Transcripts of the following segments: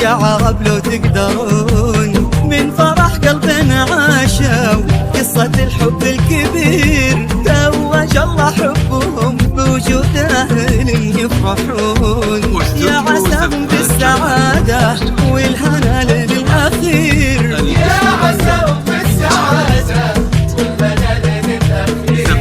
يا عرب لو تقدرون من فرح قلبنا عاشوا قصة الحب الكبير، توج الله حبهم بوجود أهل يفرحون. يا عساهم بالسعادة والهنا للأخير، يا عساهم بالسعادة والهنا للأخير.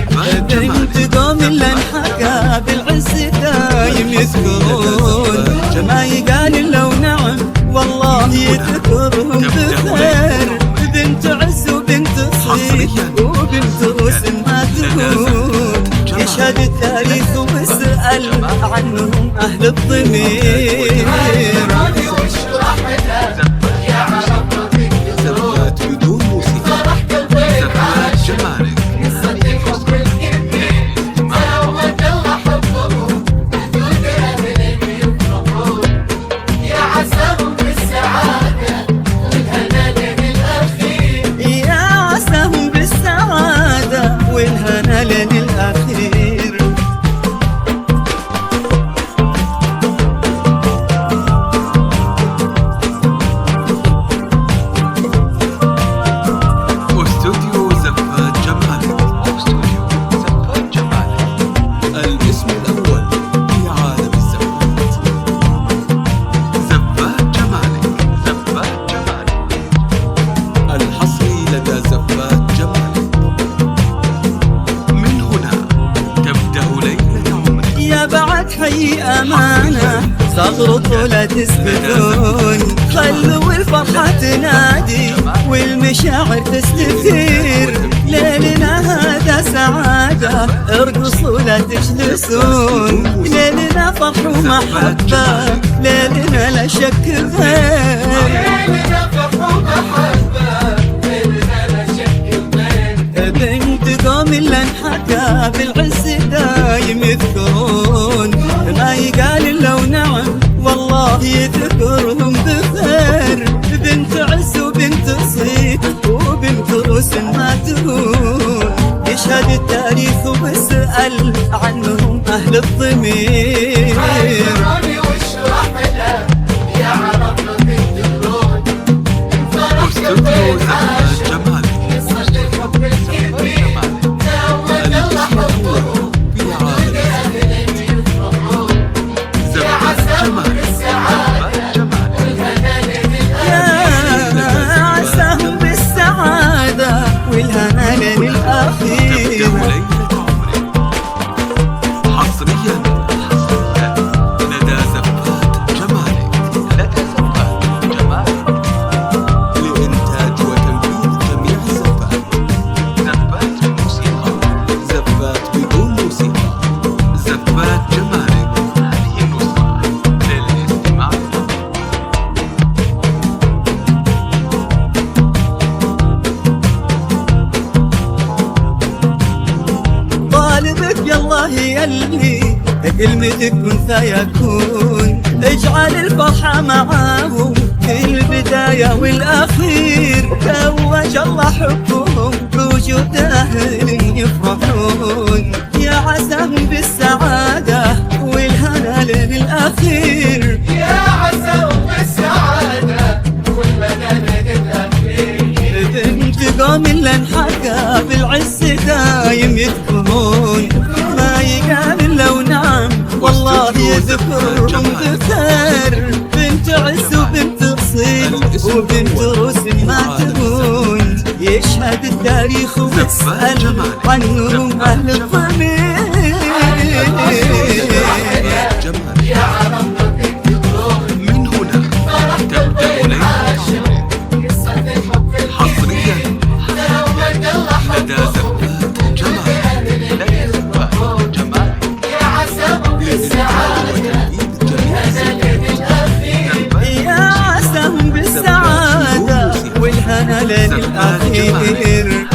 بنت قوم اللي انحكى بالعز دايم يذكرون، ما يقال إلا ونعم والله يذكرهم بخير. بنت عز وبنت صيف وبنت رسم ما تهون، يشهد التاريخ واسأل عنهم أهل الضمير. والهنا للأخير. واستوديو زفات جمالك، الاسم الأول في عالم الزفات. زفات جمالك، الحصري لدى زفات جمالك. يا بعد حي أمانة صغر طولة تسبقون، خلوا الفرحة تنادي والمشاعر تستثير. ليلنا هذا سعادة ارقصوا لا تجلسون، ليلنا فرح ومحبة، ليلنا لا شك غير. ليلنا فرح ومحبة، ليلنا لا شك غير. بنت قوم اللي انحكى بالعز دايم يذكرون، ما يقال إلا ونعم والله يذكرهم بخير. بنت عز وبنت صيف وبنت رسم ما تهون، يشهد التاريخ واسأل عنهم أهل الضمير. يا عرب لو تقدرون من فرح قلبنا عاشوا قصة الحب الكبير، توج الله حبهم بوجود أهل يفرحون. يا عساهم بالسعادة والهنا للأخير. يا عساهم بالسعادة والهنا للأخير. حصريا لدى زفات جمالك، لإنتاج وتنفيذ جميع الزفات. زفات الموسيقى، زفات بدون موسيقى. زفات جمالك، هذه النسخة للاستماع. طالبك يالله يلي كلمتك كن فيكون، اجعل الفرحة معاهم في البداية والأخير. توج الله حبهم بوجود أهل يفرحون، يا عساهم بالسعادة والهنا للأخير. يا عساهم بالسعادة والهنا للأخير. بنت قوم اللي انحكى بالعز دايم يذكرون، ما يقال إلا ونعم والله يذكرهم بخير. بنت عز وبنت صيف وبنت رسم ما تهون، يشهد التاريخ ويسأل عنهم أهل الضمير. يا عرب لو تقدرون من هنا فرح قلبنا عاشوا قصة الحب حصريا توج الله لدى حبهم زفات جمالك، يا عساهم بالسعادة والهنا للأخير. يا عساهم بالسعادة والهنا للأخير.